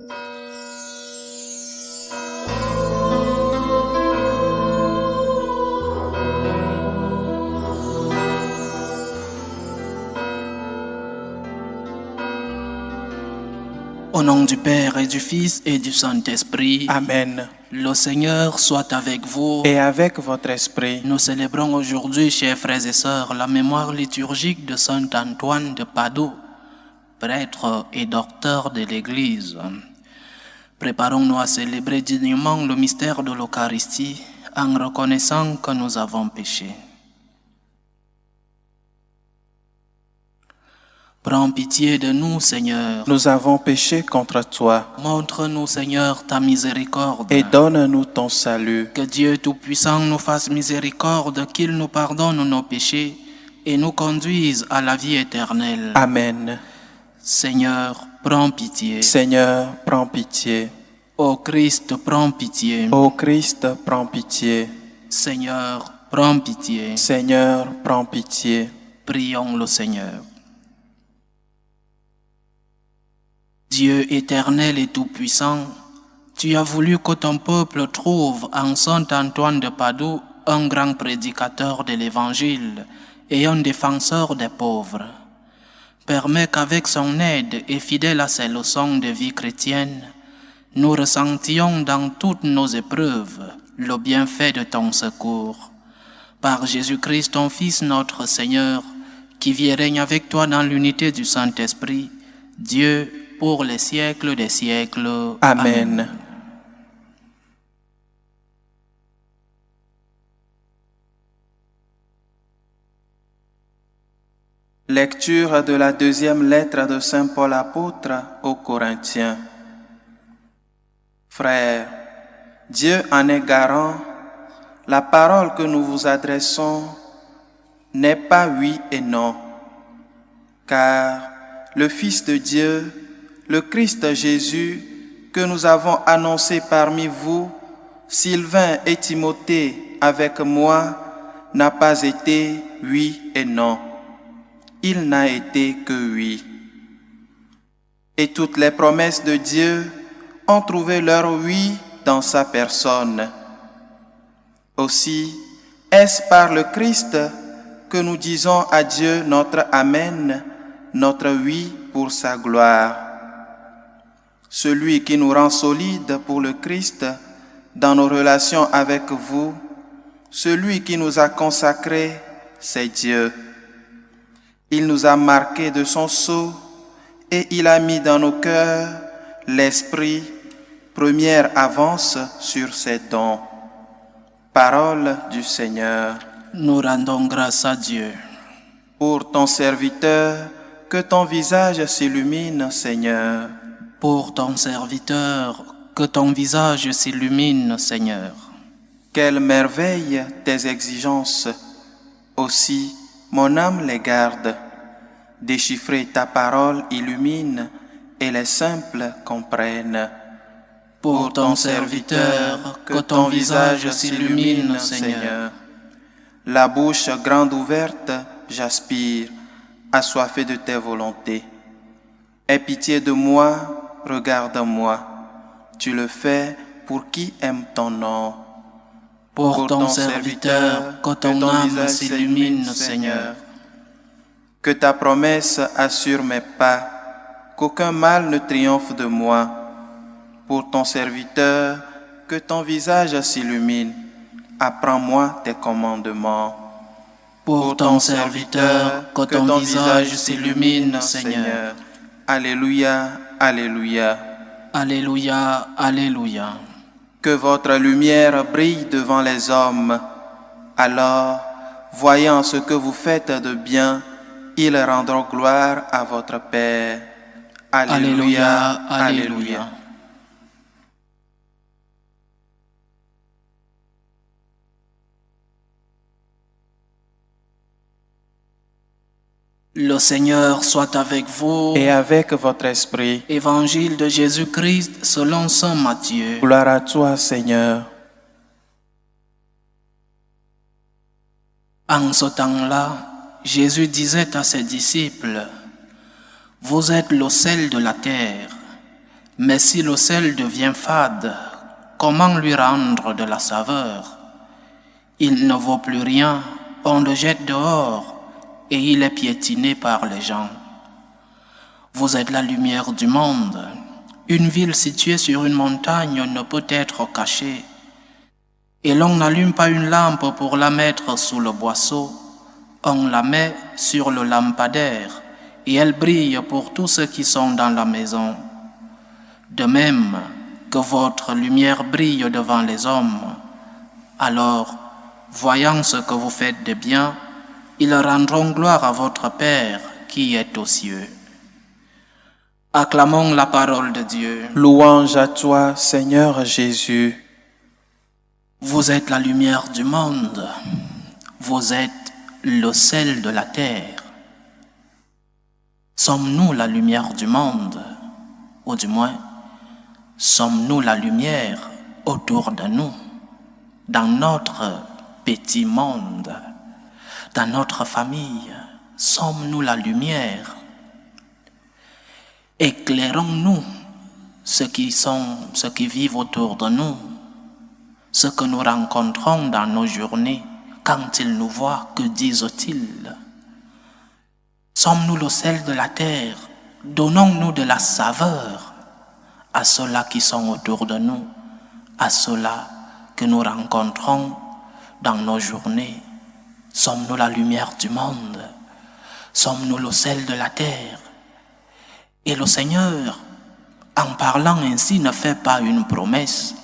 Au nom du Père et du Fils et du Saint-Esprit. Amen. Le Seigneur soit avec vous. Et avec votre esprit. Nous célébrons aujourd'hui, chers frères et sœurs, la mémoire liturgique de Saint Antoine de Padoue, prêtre et docteur de l'Église. Préparons-nous à célébrer dignement le mystère de l'Eucharistie en reconnaissant que nous avons péché. Prends pitié de nous, Seigneur. Nous avons péché contre toi. Montre-nous, Seigneur, ta miséricorde. Et donne-nous ton salut. Que Dieu Tout-Puissant nous fasse miséricorde, qu'il nous pardonne nos péchés et nous conduise à la vie éternelle. Amen. Seigneur, prends pitié. Seigneur, prends pitié. Ô Christ, prends pitié. Ô Christ, prends pitié. Seigneur, prends pitié. Seigneur, prends pitié. Prions le Seigneur. Dieu éternel et tout-puissant, tu as voulu que ton peuple trouve en Saint Antoine de Padoue un grand prédicateur de l'Évangile et un défenseur des pauvres. Permets qu'avec son aide et fidèle à ses leçons de vie chrétienne, nous ressentions dans toutes nos épreuves le bienfait de ton secours. Par Jésus-Christ, ton Fils, notre Seigneur, qui vit et règne avec toi dans l'unité du Saint-Esprit, Dieu, pour les siècles des siècles. Amen. Lecture de la deuxième lettre de Saint Paul apôtre aux Corinthiens. Frères, Dieu en est garant, la parole que nous vous adressons n'est pas oui et non, car le Fils de Dieu, le Christ Jésus, que nous avons annoncé parmi vous, Sylvain et Timothée avec moi, n'a pas été oui et non. Il n'a été que oui. Et toutes les promesses de Dieu ont trouvé leur oui dans sa personne. Aussi, est-ce par le Christ que nous disons à Dieu notre Amen, notre oui pour sa gloire. Celui qui nous rend solides pour le Christ dans nos relations avec vous, celui qui nous a consacrés, c'est Dieu. Il nous a marqués de son sceau et il a mis dans nos cœurs l'esprit, première avance sur ses dons. Parole du Seigneur. Nous rendons grâce à Dieu. Pour ton serviteur, que ton visage s'illumine, Seigneur. Pour ton serviteur, que ton visage s'illumine, Seigneur. Quelle merveille tes exigences, aussi mon âme les garde. Déchiffrer ta parole illumine et les simples comprennent. Pour ton serviteur, que ton visage s'illumine, Seigneur. La bouche grande ouverte, j'aspire, assoiffé de tes volontés. Aie pitié de moi, regarde-moi. Tu le fais pour qui aime ton nom. Pour ton serviteur, que ton âme s'illumine, Seigneur. Que ta promesse assure mes pas, qu'aucun mal ne triomphe de moi. Pour ton serviteur, que ton visage s'illumine. Apprends-moi tes commandements. Pour ton serviteur, que ton visage s'illumine, Seigneur. Alléluia, Alléluia. Alléluia, Alléluia. Que votre lumière brille devant les hommes. Alors, voyant ce que vous faites de bien, ils rendront gloire à votre Père. Alléluia, Alléluia. Alléluia. Le Seigneur soit avec vous. Et avec votre esprit. Évangile de Jésus-Christ selon saint Matthieu. Gloire à toi, Seigneur. En ce temps-là, Jésus disait à ses disciples, « Vous êtes le sel de la terre, Mais si le sel devient fade, comment lui rendre de la saveur? Il ne vaut plus rien, on le jette dehors et il est piétiné par les gens. Vous êtes la lumière du monde. Une ville située sur une montagne ne peut être cachée. Et l'on n'allume pas une lampe pour la mettre sous le boisseau. On la met sur le lampadaire et elle brille pour tous ceux qui sont dans la maison. De même que votre lumière brille devant les hommes, alors, voyant ce que vous faites de bien, ils rendront gloire à votre Père qui est aux cieux. Acclamons la parole de Dieu. Louange à toi, Seigneur Jésus. Vous êtes la lumière du monde. Vous êtes le sel de la terre. Sommes-nous la lumière du monde? Ou du moins, sommes-nous la lumière autour de nous, dans notre petit monde, dans notre famille? Sommes-nous la lumière? Éclairons-nous ceux qui vivent autour de nous, ceux que nous rencontrons dans nos journées. Quand ils nous voient, que disent-ils? Sommes-nous le sel de la terre? Donnons-nous de la saveur à ceux-là qui sont autour de nous, à ceux-là que nous rencontrons dans nos journées. Sommes-nous la lumière du monde? Sommes-nous le sel de la terre? Et le Seigneur, en parlant ainsi, ne fait pas une promesse.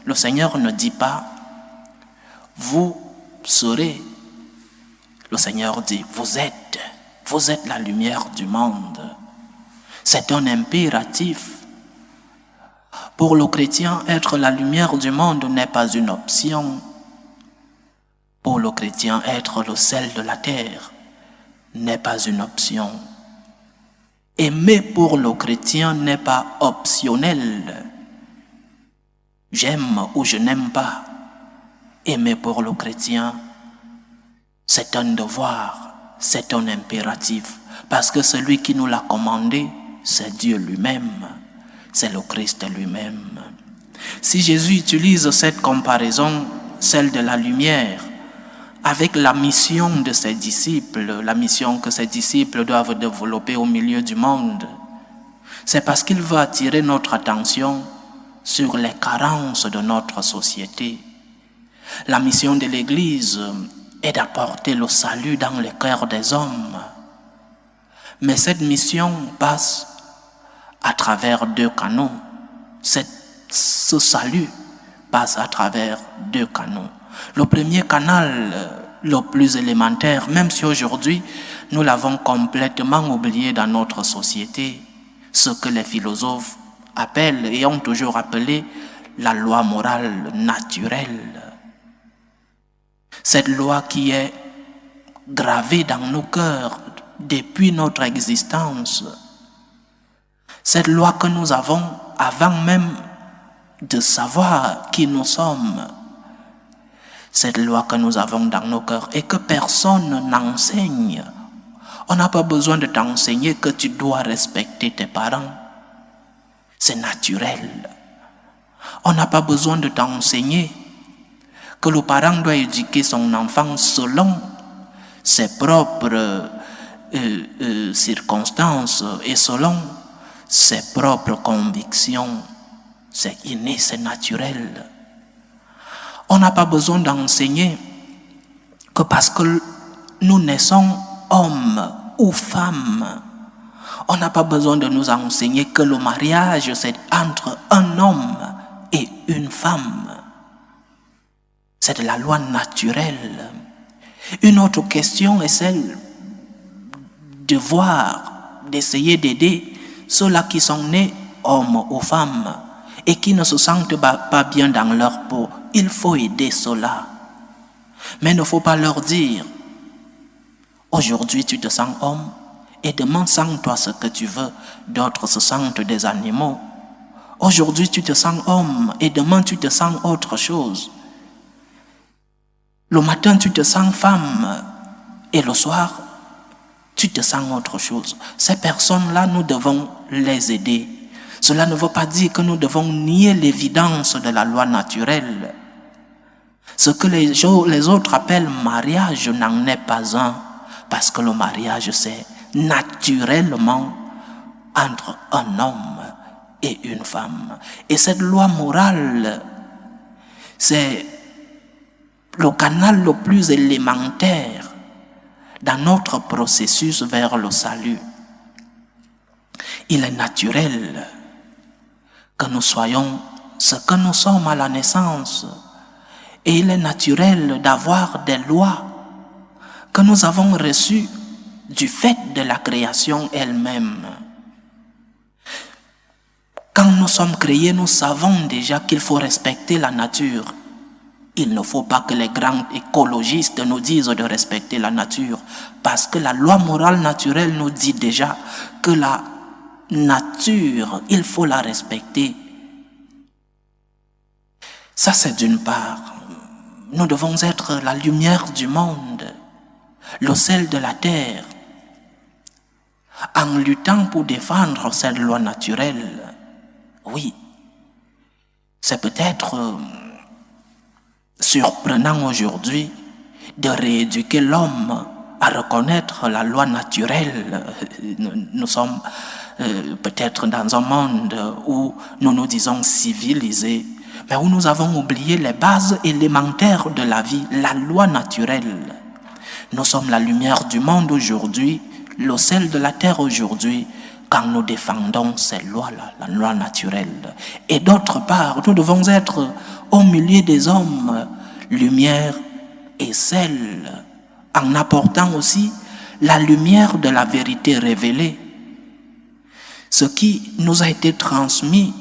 Le Seigneur ne dit pas, vous serez. Le Seigneur dit, vous êtes la lumière du monde. C'est un impératif. Pour le chrétien, être la lumière du monde n'est pas une option. Pour le chrétien, être le sel de la terre n'est pas une option. Aimer pour le chrétien n'est pas optionnel. J'aime ou je n'aime pas. Aimer pour le chrétien, c'est un devoir, c'est un impératif. Parce que celui qui nous l'a commandé, c'est Dieu lui-même. C'est le Christ lui-même. Si Jésus utilise cette comparaison, celle de la lumière, avec la mission de ses disciples, la mission que ses disciples doivent développer au milieu du monde, c'est parce qu'il veut attirer notre attention sur les carences de notre société. La mission de l'Église est d'apporter le salut dans les cœurs des hommes. Mais cette mission passe à travers deux canaux. Ce salut passe à travers deux canaux. Le premier canal, le plus élémentaire, même si aujourd'hui nous l'avons complètement oublié dans notre société, ce que les philosophes appellent et ont toujours appelé la loi morale naturelle. Cette loi qui est gravée dans nos cœurs depuis notre existence. Cette loi que nous avons avant même de savoir qui nous sommes. Cette loi que nous avons dans nos cœurs et que personne n'enseigne. On n'a pas besoin de t'enseigner que tu dois respecter tes parents. C'est naturel. On n'a pas besoin de t'enseigner que le parent doit éduquer son enfant selon ses propres circonstances et selon ses propres convictions. C'est inné, c'est naturel. On n'a pas besoin d'enseigner que parce que nous naissons hommes ou femmes, on n'a pas besoin de nous enseigner que le mariage c'est entre un homme et une femme. C'est de la loi naturelle. Une autre question est celle de voir, d'essayer d'aider ceux-là qui sont nés hommes ou femmes et qui ne se sentent pas bien dans leur peau. Il faut aider ceux-là. Mais il ne faut pas leur dire, aujourd'hui tu te sens homme et demain sens-toi ce que tu veux. D'autres se sentent des animaux. Aujourd'hui tu te sens homme et demain tu te sens autre chose. Le matin tu te sens femme et le soir tu te sens autre chose. Ces personnes-là, nous devons les aider. Cela ne veut pas dire que nous devons nier l'évidence de la loi naturelle. Ce que les autres appellent mariage n'en est pas un, parce que le mariage c'est naturellement entre un homme et une femme. Et cette loi morale, c'est le canal le plus élémentaire dans notre processus vers le salut. Il est naturel que nous soyons ce que nous sommes à la naissance. Et il est naturel d'avoir des lois que nous avons reçues du fait de la création elle-même. Quand nous sommes créés, nous savons déjà qu'il faut respecter la nature. Il ne faut pas que les grands écologistes nous disent de respecter la nature, parce que la loi morale naturelle nous dit déjà que la nature, il faut la respecter. Ça, c'est d'une part. Nous devons être la lumière du monde, le sel de la terre, en luttant pour défendre cette loi naturelle. Oui, c'est peut-être surprenant aujourd'hui de rééduquer l'homme à reconnaître la loi naturelle. Nous sommes peut-être dans un monde où nous nous disons civilisés, mais où nous avons oublié les bases élémentaires de la vie, la loi naturelle. Nous sommes la lumière du monde aujourd'hui, le sel de la terre aujourd'hui, quand nous défendons ces lois-là, la loi naturelle. Et d'autre part, nous devons être au milieu des hommes, lumière et sel, en apportant aussi la lumière de la vérité révélée. Ce qui nous a été transmis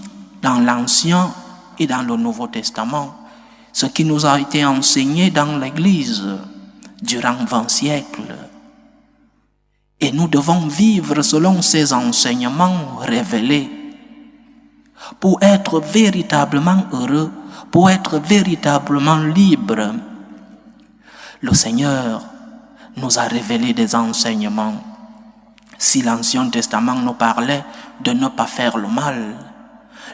dans l'Ancien et dans le Nouveau Testament, ce qui nous a été enseigné dans l'Église durant 20 siècles. Et nous devons vivre selon ces enseignements révélés pour être véritablement heureux, pour être véritablement libres. Le Seigneur nous a révélé des enseignements. Si l'Ancien Testament nous parlait de ne pas faire le mal,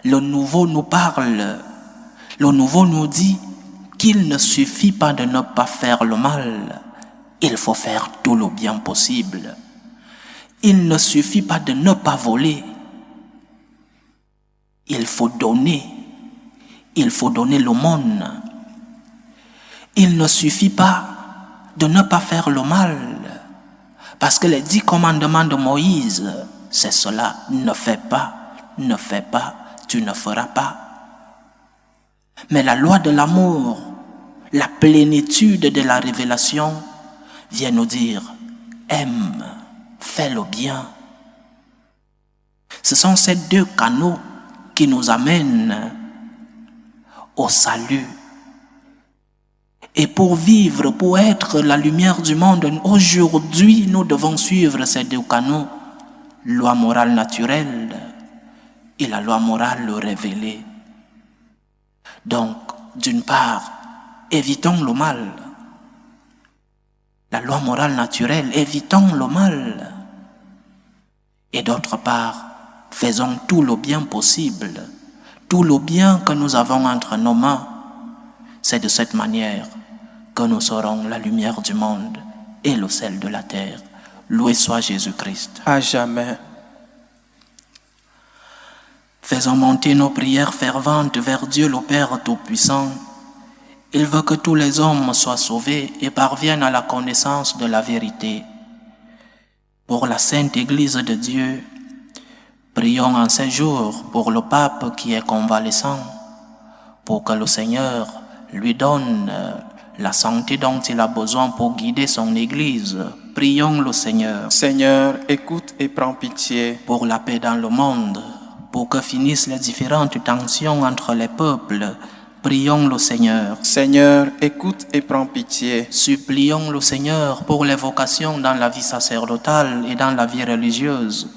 le Nouveau nous parle, le Nouveau nous dit qu'il ne suffit pas de ne pas faire le mal, il faut faire tout le bien possible. Il ne suffit pas de ne pas voler, il faut donner l'aumône. Il ne suffit pas de ne pas faire le mal, parce que les 10 commandements de Moïse, c'est cela, ne fais pas, tu ne feras pas. Mais la loi de l'amour, la plénitude de la révélation vient nous dire, aime, fais le bien. Ce sont ces 2 canaux qui nous amènent au salut. Et pour vivre, pour être la lumière du monde, aujourd'hui, nous devons suivre ces 2 canaux, loi morale naturelle et la loi morale révélée. Donc, d'une part, évitons le mal. La loi morale naturelle, évitons le mal. Et d'autre part, faisons tout le bien possible. Tout le bien que nous avons entre nos mains, c'est de cette manière que nous serons la lumière du monde et le sel de la terre. Loué soit Jésus-Christ. À jamais. Faisons monter nos prières ferventes vers Dieu le Père Tout-Puissant. Il veut que tous les hommes soient sauvés et parviennent à la connaissance de la vérité. Pour la Sainte Église de Dieu, prions en ces jours pour le pape qui est convalescent, pour que le Seigneur lui donne la santé dont il a besoin pour guider son Église. Prions le Seigneur. Seigneur, écoute et prends pitié. Pour la paix dans le monde, pour que finissent les différentes tensions entre les peuples. Prions le Seigneur. Seigneur, écoute et prends pitié. Supplions le Seigneur pour les vocations dans la vie sacerdotale et dans la vie religieuse,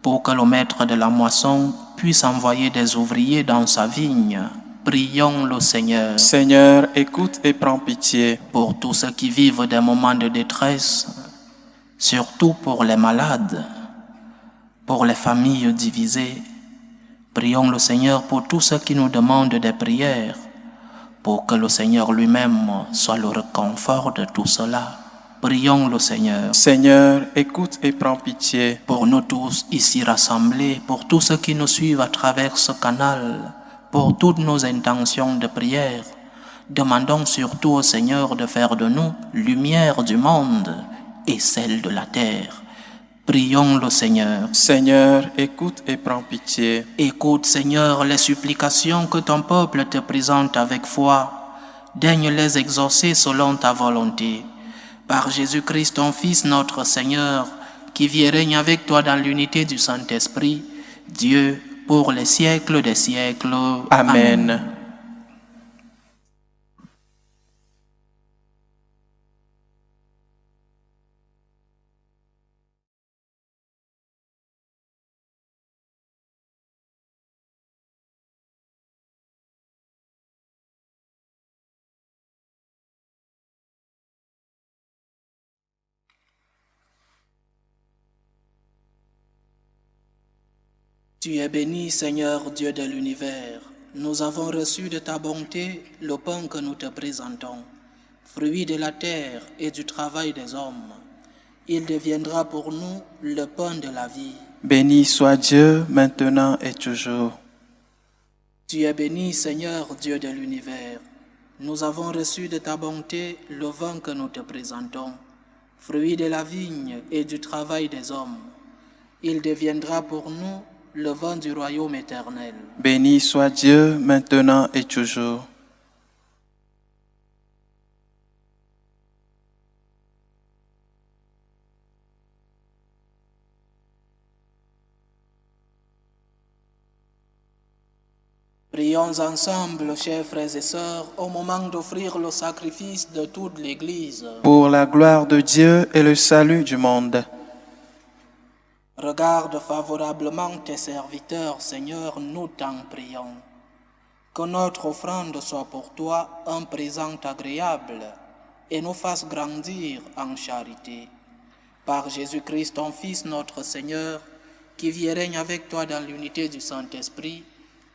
pour que le maître de la moisson puisse envoyer des ouvriers dans sa vigne. Prions le Seigneur. Seigneur, écoute et prends pitié. Pour tous ceux qui vivent des moments de détresse, surtout pour les malades, pour les familles divisées, Prions le Seigneur pour tous ceux qui nous demandent des prières, pour que le Seigneur lui-même soit le réconfort de tout cela. Prions le Seigneur. Seigneur, écoute et prends pitié. Pour nous tous ici rassemblés, pour tous ceux qui nous suivent à travers ce canal, pour toutes nos intentions de prière, demandons surtout au Seigneur de faire de nous lumière du monde et celle de la terre. Prions le Seigneur. Seigneur, écoute et prends pitié. Écoute, Seigneur, les supplications que ton peuple te présente avec foi. Daigne les exaucer selon ta volonté. Par Jésus-Christ, ton Fils, notre Seigneur, qui vit et règne avec toi dans l'unité du Saint-Esprit, Dieu, pour les siècles des siècles. Amen. Tu es béni, Seigneur Dieu de l'univers. Nous avons reçu de ta bonté le pain que nous te présentons, fruit de la terre et du travail des hommes. Il deviendra pour nous le pain de la vie. Béni soit Dieu, maintenant et toujours. Tu es béni, Seigneur Dieu de l'univers. Nous avons reçu de ta bonté le vin que nous te présentons, fruit de la vigne et du travail des hommes. Il deviendra pour nous le vin du royaume éternel. Béni soit Dieu, maintenant et toujours. Prions ensemble, chers frères et sœurs, au moment d'offrir le sacrifice de toute l'Église. Pour la gloire de Dieu et le salut du monde. Regarde favorablement tes serviteurs, Seigneur, nous t'en prions. Que notre offrande soit pour toi un présent agréable et nous fasse grandir en charité. Par Jésus-Christ, ton Fils, notre Seigneur, qui vit et règne avec toi dans l'unité du Saint-Esprit,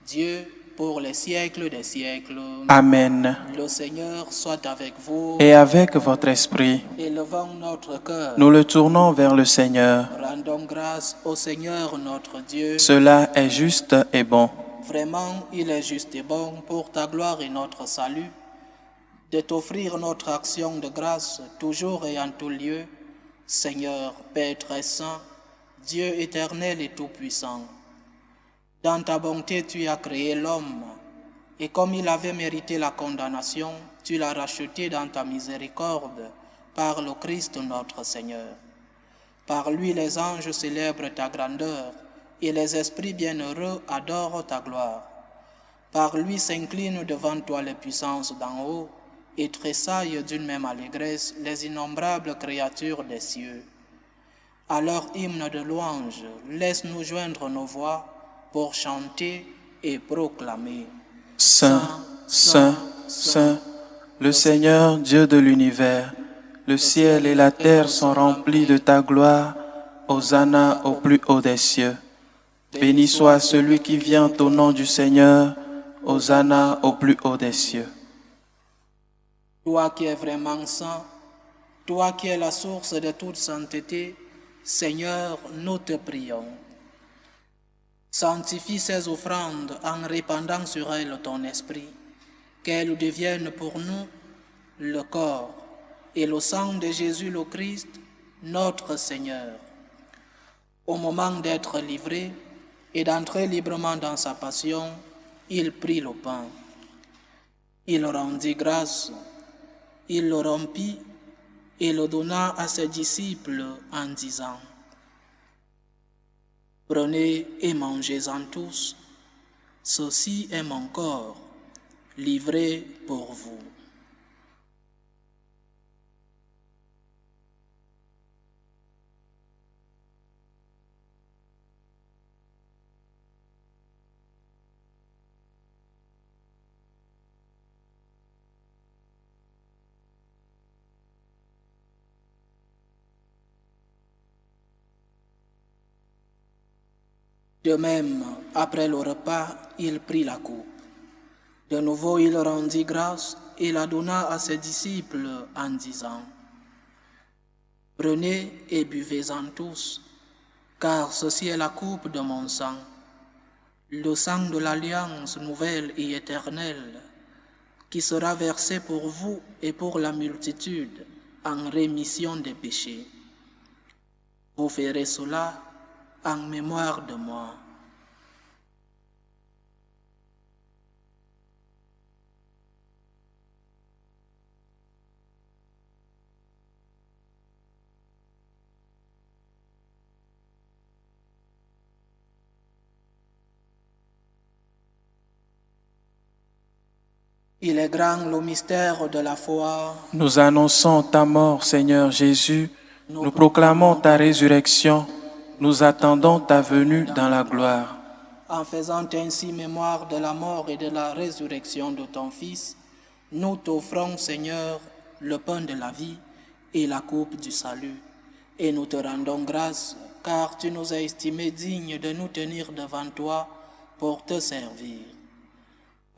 Dieu, pour les siècles des siècles. Amen. Le Seigneur soit avec vous. Et avec votre esprit, Élevons notre cœur. nous le tournons vers le Seigneur. Rendons grâce au Seigneur notre Dieu. Cela est juste et bon. Vraiment, il est juste et bon pour ta gloire et notre salut de t'offrir notre action de grâce toujours et en tout lieu, Seigneur, Père très saint, Dieu éternel et tout-puissant. Dans ta bonté, tu as créé l'homme, et comme il avait mérité la condamnation, tu l'as racheté dans ta miséricorde par le Christ notre Seigneur. Par lui, les anges célèbrent ta grandeur, et les esprits bienheureux adorent ta gloire. Par lui s'inclinent devant toi les puissances d'en haut, et tressaillent d'une même allégresse les innombrables créatures des cieux. À leur hymne de louange, laisse-nous joindre nos voix pour chanter et proclamer. Saint, Saint, Saint, le Seigneur Dieu de l'univers, le ciel et la terre sont remplis de ta gloire. Hosanna au plus haut des cieux. Béni soit celui qui vient au nom du Seigneur. Hosanna au plus haut des cieux. Toi qui es vraiment saint, toi qui es la source de toute sainteté, Seigneur, nous te prions. Sanctifie ces offrandes en répandant sur elles ton esprit, qu'elles deviennent pour nous le corps et le sang de Jésus le Christ, notre Seigneur. Au moment d'être livré et d'entrer librement dans sa passion, il prit le pain. Il rendit grâce, il le rompit et le donna à ses disciples en disant: Prenez et mangez-en tous, ceci est mon corps, livré pour vous. De même, après le repas, il prit la coupe. De nouveau, il rendit grâce et la donna à ses disciples en disant, « Prenez et buvez-en tous, car ceci est la coupe de mon sang, le sang de l'alliance nouvelle et éternelle, qui sera versé pour vous et pour la multitude en rémission des péchés. Vous ferez cela en mémoire de moi. » Il est grand le mystère de la foi. Nous annonçons ta mort, Seigneur Jésus. Nous proclamons ta résurrection. Nous attendons ta venue dans la gloire. En faisant ainsi mémoire de la mort et de la résurrection de ton Fils, nous t'offrons, Seigneur, le pain de la vie et la coupe du salut. Et nous te rendons grâce, car tu nous as estimés dignes de nous tenir devant toi pour te servir.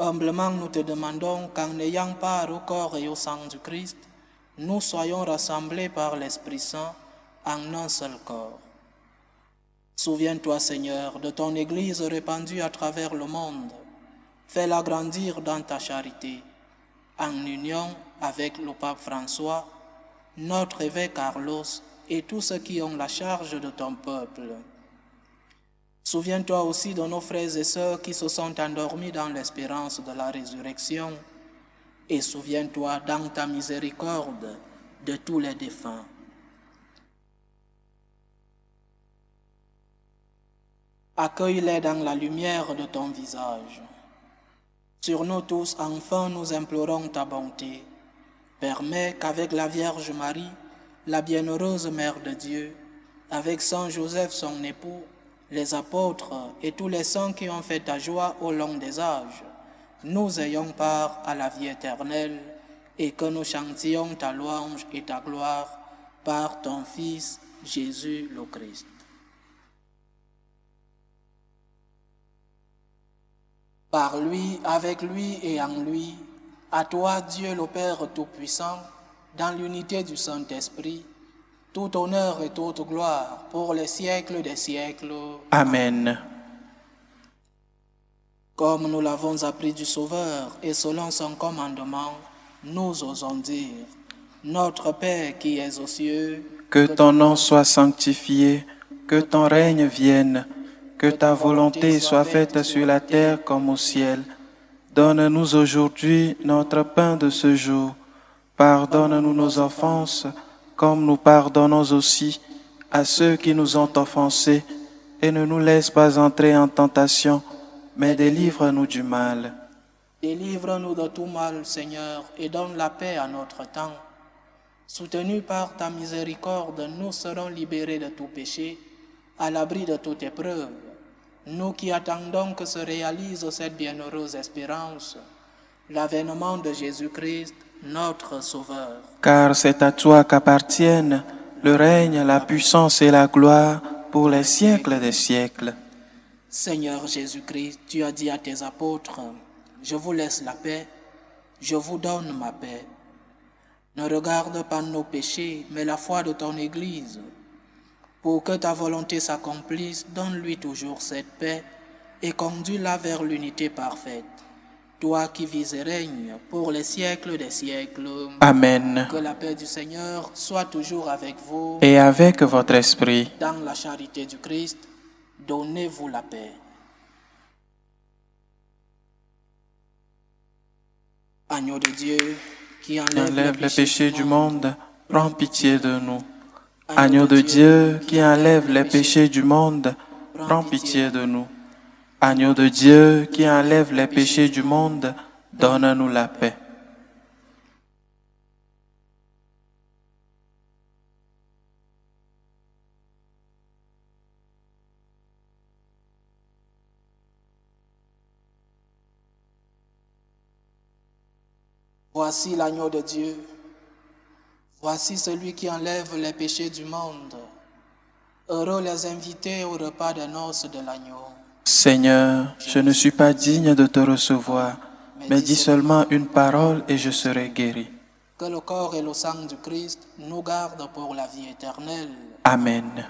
Humblement, nous te demandons qu'en ayant part au corps et au sang du Christ, nous soyons rassemblés par l'Esprit Saint en un seul corps. Souviens-toi, Seigneur, de ton Église répandue à travers le monde. Fais-la grandir dans ta charité, en union avec le pape François, notre évêque Carlos et tous ceux qui ont la charge de ton peuple. Souviens-toi aussi de nos frères et sœurs qui se sont endormis dans l'espérance de la résurrection, et souviens-toi dans ta miséricorde de tous les défunts. Accueille-les dans la lumière de ton visage. Sur nous tous, enfin, nous implorons ta bonté. Permets qu'avec la Vierge Marie, la bienheureuse Mère de Dieu, avec Saint Joseph son époux, les apôtres et tous les saints qui ont fait ta joie au long des âges, nous ayons part à la vie éternelle et que nous chantions ta louange et ta gloire par ton Fils Jésus le Christ. Par lui, avec lui et en lui, à toi, Dieu le Père Tout-Puissant, dans l'unité du Saint-Esprit, tout honneur et toute gloire pour les siècles des siècles. Amen. Comme nous l'avons appris du Sauveur et selon son commandement, nous osons dire, Notre Père qui es aux cieux, que ton nom soit sanctifié, que ton règne vienne, que ta volonté soit faite sur la terre comme au ciel. Donne-nous aujourd'hui notre pain de ce jour. Pardonne-nous nos offenses, comme nous pardonnons aussi à ceux qui nous ont offensés, et ne nous laisse pas entrer en tentation, mais délivre-nous du mal. Délivre-nous de tout mal, Seigneur, et donne la paix à notre temps. Soutenus par ta miséricorde, nous serons libérés de tout péché, à l'abri de toute épreuve. Nous qui attendons que se réalise cette bienheureuse espérance, l'avènement de Jésus-Christ, notre Sauveur. Car c'est à toi qu'appartiennent le règne, la puissance et la gloire pour les siècles des siècles. Seigneur Jésus-Christ, tu as dit à tes apôtres, « Je vous laisse la paix, je vous donne ma paix. » Ne regarde pas nos péchés, mais la foi de ton Église. Pour que ta volonté s'accomplisse, donne-lui toujours cette paix et conduis-la vers l'unité parfaite. Toi qui vis et règnes pour les siècles des siècles. Amen. Que la paix du Seigneur soit toujours avec vous. Et avec votre esprit. Dans la charité du Christ, donnez-vous la paix. Agneau de Dieu, qui enlève les péchés du monde, prends pitié de nous. Agneau de Dieu, qui enlève les péchés du monde, prends pitié de nous. Agneau de Dieu, qui enlève les péchés du monde, donne-nous la paix. Voici l'agneau de Dieu. Voici celui qui enlève les péchés du monde. Heureux les invités au repas des noces de l'agneau. Seigneur, je ne suis pas digne de te recevoir, mais dis seulement une parole et je serai guéri. Que le corps et le sang du Christ nous gardent pour la vie éternelle. Amen.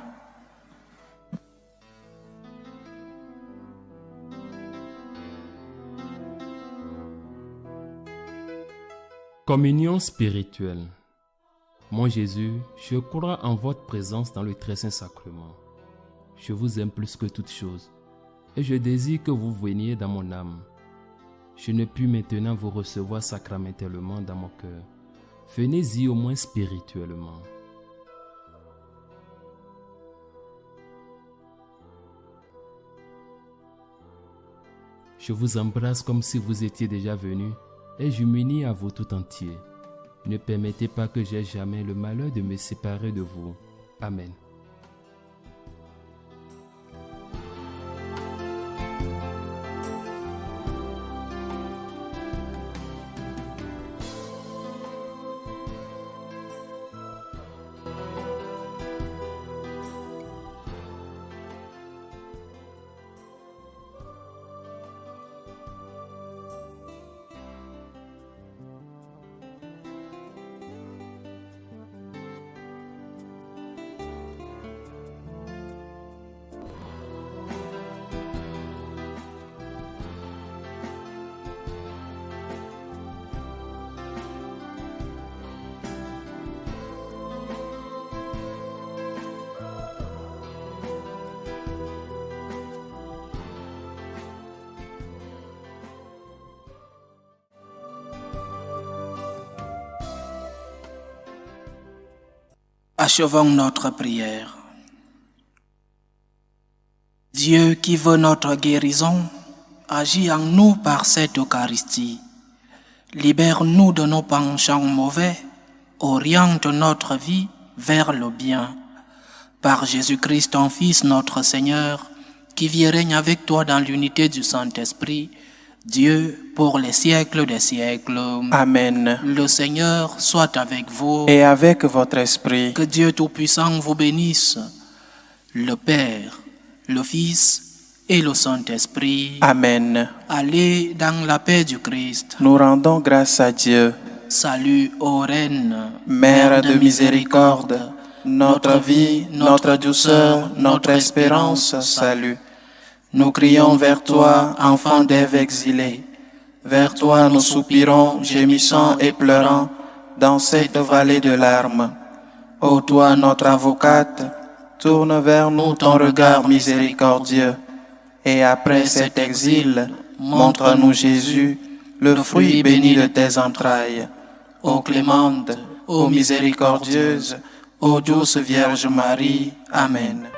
Communion spirituelle. Mon Jésus, je crois en votre présence dans le très saint sacrement. Je vous aime plus que toute chose et je désire que vous veniez dans mon âme. Je ne puis maintenant vous recevoir sacramentellement dans mon cœur. Venez-y au moins spirituellement. Je vous embrasse comme si vous étiez déjà venu et je m'unis à vous tout entier. Ne permettez pas que j'aie jamais le malheur de me séparer de vous. Amen. Achevons notre prière. Dieu qui veut notre guérison, agis en nous par cette Eucharistie. Libère-nous de nos penchants mauvais, oriente notre vie vers le bien. Par Jésus-Christ, ton Fils, notre Seigneur, qui vit et règne avec toi dans l'unité du Saint-Esprit, Dieu, pour les siècles des siècles. Amen. Le Seigneur soit avec vous. Et avec votre esprit. Que Dieu Tout-Puissant vous bénisse, le Père, le Fils et le Saint-Esprit. Amen. Allez dans la paix du Christ. Nous rendons grâce à Dieu. Salut ô Reine, Mère de miséricorde, notre vie, notre douceur, notre espérance, salut. Nous crions vers toi, enfant d'Ève exilée. Vers toi nous soupirons, gémissant et pleurant, dans cette vallée de larmes. Ô toi, notre avocate, tourne vers nous ton regard miséricordieux. Et après cet exil, montre-nous Jésus, le fruit béni de tes entrailles. Ô clémente, ô miséricordieuse, ô douce Vierge Marie. Amen.